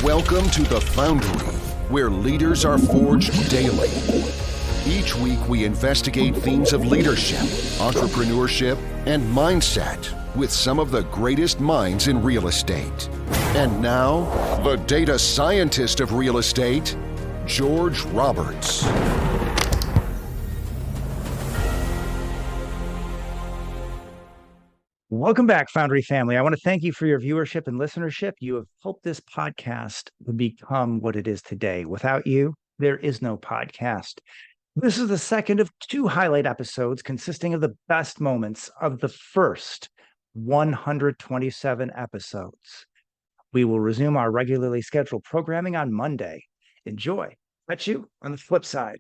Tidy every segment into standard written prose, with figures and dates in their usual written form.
Welcome to the Foundery, where leaders are forged daily. Each week we investigate themes of leadership, entrepreneurship, and mindset with some of the greatest minds in real estate. And now, the data scientist of real estate, George Roberts. Welcome back, Foundery family. I want to thank you for your viewership and listenership. You have helped this podcast become what it is today. Without you, there is no podcast. This is the second of two highlight episodes consisting of the best moments of the first 127 episodes. We will resume our regularly scheduled programming on Monday. Enjoy. Catch you on the flip side.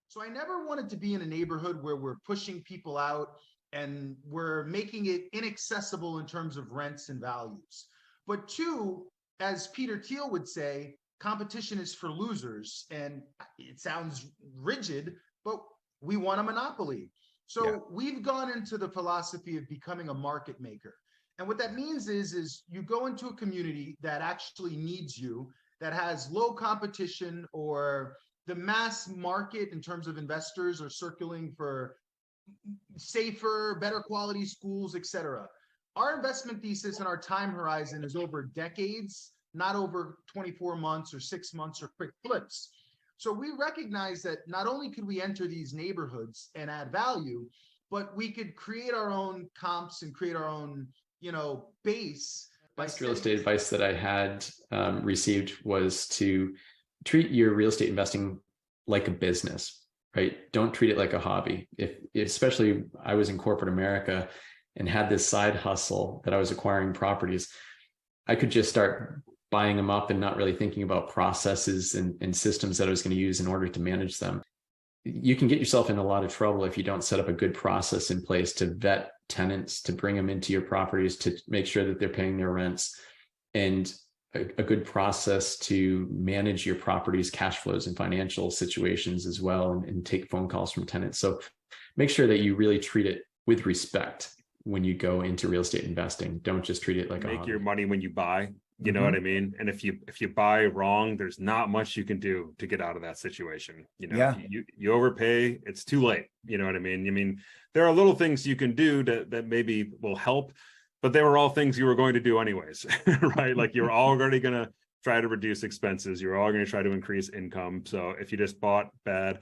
So I never wanted to be in a neighborhood where we're pushing people out and we're making it inaccessible in terms of rents and values. But two, as Peter Thiel would say, competition is for losers. And it sounds rigid, but we want a monopoly. So we've gone into the philosophy of becoming a market maker. And what that means is you go into a community that actually needs you, that has low competition, or the mass market in terms of investors are circling for safer, better quality schools, etc. Our investment thesis and our time horizon is over decades, not over 24 months or 6 months or quick flips. So we recognize that not only could we enter these neighborhoods and add value, but we could create our own comps and create our own, base. Best real estate advice that I had received was to treat your real estate investing like a business. Right? Don't treat it like a hobby. If especially I was in corporate America and had this side hustle that I was acquiring properties, I could just start buying them up and not really thinking about processes and systems that I was going to use in order to manage them. You can get yourself in a lot of trouble if you don't set up a good process in place to vet tenants, to bring them into your properties, to make sure that they're paying their rents, and a good process to manage your property's cash flows and financial situations as well, and take phone calls from tenants. So make sure that you really treat it with respect when you go into real estate investing. Don't just treat it like a hobby. Make your money when you buy, you know what I mean? And if you buy wrong, there's not much you can do to get out of that situation. If you overpay, it's too late. You know what I mean? I mean, there are little things you can do that maybe will help, but they were all things you were going to do anyways, right? Like you're already going to try to reduce expenses. You're all going to try to increase income. So if you just bought bad,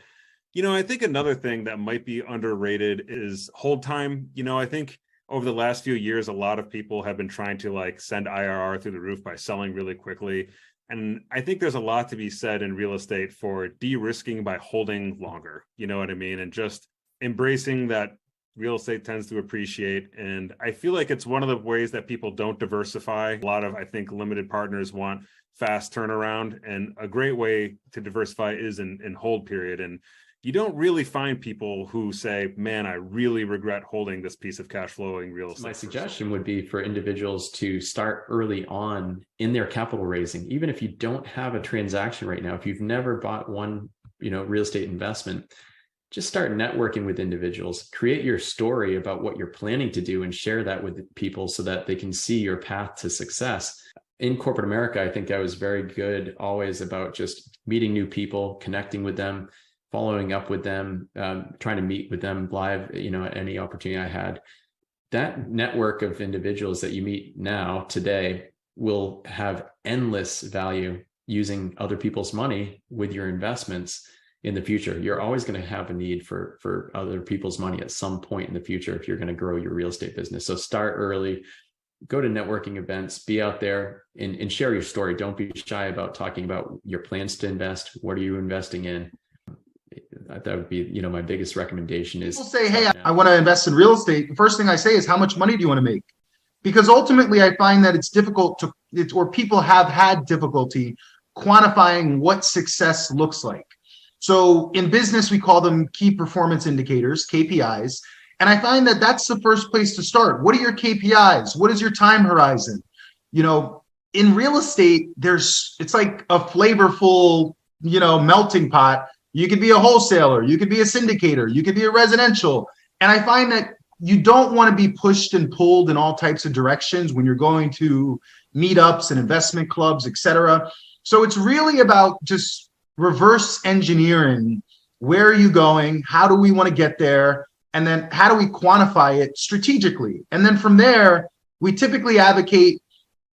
I think another thing that might be underrated is hold time. I think over the last few years, a lot of people have been trying to send IRR through the roof by selling really quickly. And I think there's a lot to be said in real estate for de-risking by holding longer, you know what I mean? And just embracing that real estate tends to appreciate. And I feel like it's one of the ways that people don't diversify. A lot of, I think, limited partners want fast turnaround. And a great way to diversify is in hold period. And you don't really find people who say, man, I really regret holding this piece of cash flowing real estate. My suggestion would be for individuals to start early on in their capital raising. Even if you don't have a transaction right now, if you've never bought one, real estate investment, just start networking with individuals, create your story about what you're planning to do and share that with people so that they can see your path to success. In corporate America, I think I was very good always about just meeting new people, connecting with them, following up with them, trying to meet with them live, at any opportunity I had. That network of individuals that you meet now, today, will have endless value using other people's money with your investments. In the future, you're always going to have a need for other people's money at some point in the future if you're going to grow your real estate business. So start early, go to networking events, be out there and share your story. Don't be shy about talking about your plans to invest. What are you investing in? That would be, my biggest recommendation is people say, hey, I want to invest in real estate. The first thing I say is, how much money do you want to make? Because ultimately I find that it's difficult or people have had difficulty quantifying what success looks like. So in business, we call them key performance indicators, KPIs. And I find that that's the first place to start. What are your KPIs? What is your time horizon? In real estate, it's like a flavorful, melting pot. You could be a wholesaler, you could be a syndicator, you could be a residential. And I find that you don't want to be pushed and pulled in all types of directions when you're going to, meetups and investment clubs, etc. So it's really about just reverse engineering. Where are you going? How do we want to get there? And then how do we quantify it strategically? And then from there, we typically advocate,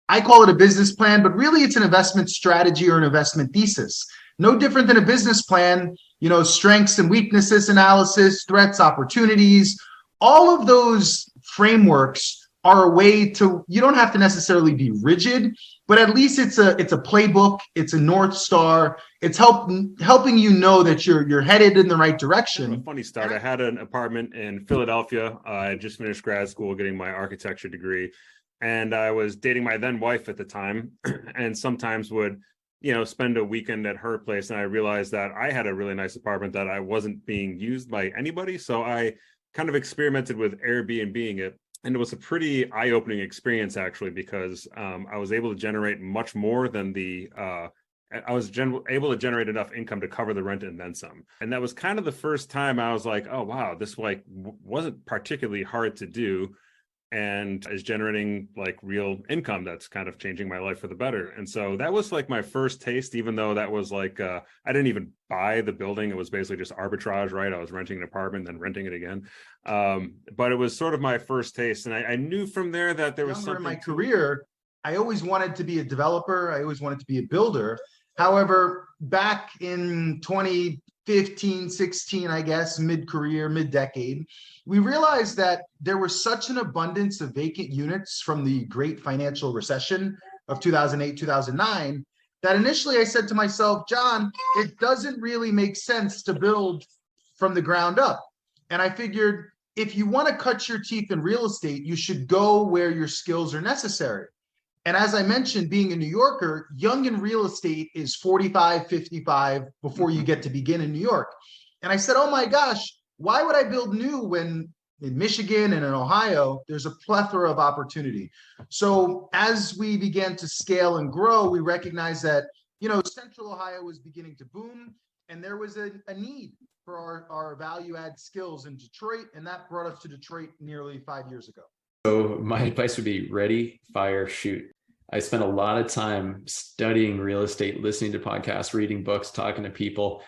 I call it a business plan, but really it's an investment strategy or an investment thesis. No different than a business plan, strengths and weaknesses analysis, threats, opportunities, all of those frameworks are a way to, you don't have to necessarily be rigid, but at least it's a playbook, it's a North Star, it's helping that you're headed in the right direction. A funny start, I had an apartment in Philadelphia. I just finished grad school getting my architecture degree, and I was dating my then wife at the time, and sometimes would spend a weekend at her place, and I realized that I had a really nice apartment that I wasn't being used by anybody, so I kind of experimented with Airbnb-ing it. And it was a pretty eye-opening experience, actually, because I was able to generate much more than I was able to generate enough income to cover the rent and then some. And that was kind of the first time I was like, oh, wow, this wasn't particularly hard to do and is generating real income that's kind of changing my life for the better. And so that was my first taste, even though that was I didn't even buy the building. It was basically just arbitrage, right? I was renting an apartment, then renting it again. But it was sort of my first taste. And I knew from there that there was something in my career. I always wanted to be a developer. I always wanted to be a builder. However, back in 2015, 16, I guess, mid-career, mid-decade, we realized that there was such an abundance of vacant units from the great financial recession of 2008, 2009, that initially I said to myself, John, it doesn't really make sense to build from the ground up. And I figured if you want to cut your teeth in real estate, you should go where your skills are necessary. And as I mentioned, being a New Yorker, young in real estate is 45, 55 before you get to begin in New York. And I said, oh my gosh, why would I build new when in Michigan and in Ohio, there's a plethora of opportunity. So as we began to scale and grow, we recognized that, Central Ohio was beginning to boom, and there was a need for our value add skills in Detroit. And that brought us to Detroit nearly 5 years ago. So my advice would be ready, fire, shoot. I spent a lot of time studying real estate, listening to podcasts, reading books, talking to people,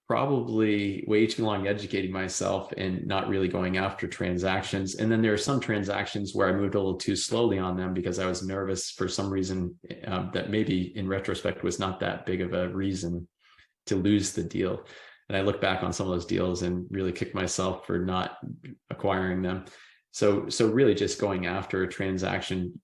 probably way too long educating myself and not really going after transactions. And then there are some transactions where I moved a little too slowly on them because I was nervous for some reason that maybe in retrospect was not that big of a reason to lose the deal. And I look back on some of those deals and really kick myself for not acquiring them. So really just going after a transaction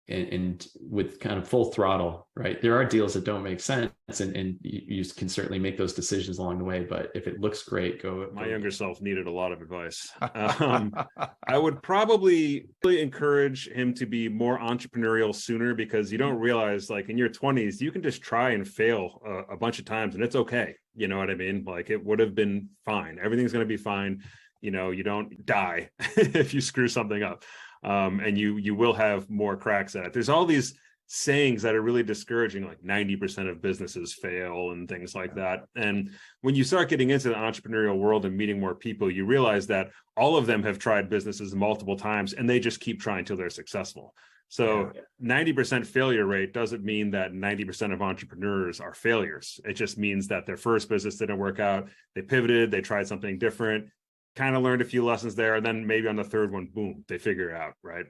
and with kind of full throttle, right? There are deals that don't make sense, and you can certainly make those decisions along the way. But if it looks great, go. My younger self needed a lot of advice. I would probably encourage him to be more entrepreneurial sooner, because you don't realize, in your 20s, you can just try and fail a bunch of times, and it's okay. You know what I mean? It would have been fine. Everything's going to be fine. You don't die if you screw something up. And you will have more cracks at it. There's all these sayings that are really discouraging, 90% of businesses fail and things like that. And when you start getting into the entrepreneurial world and meeting more people, you realize that all of them have tried businesses multiple times, and they just keep trying till they're successful. So 90% failure rate doesn't mean that 90% of entrepreneurs are failures. It just means that their first business didn't work out. They pivoted, they tried something different, kind of learned a few lessons there, and then maybe on the third one, boom, they figure it out, right?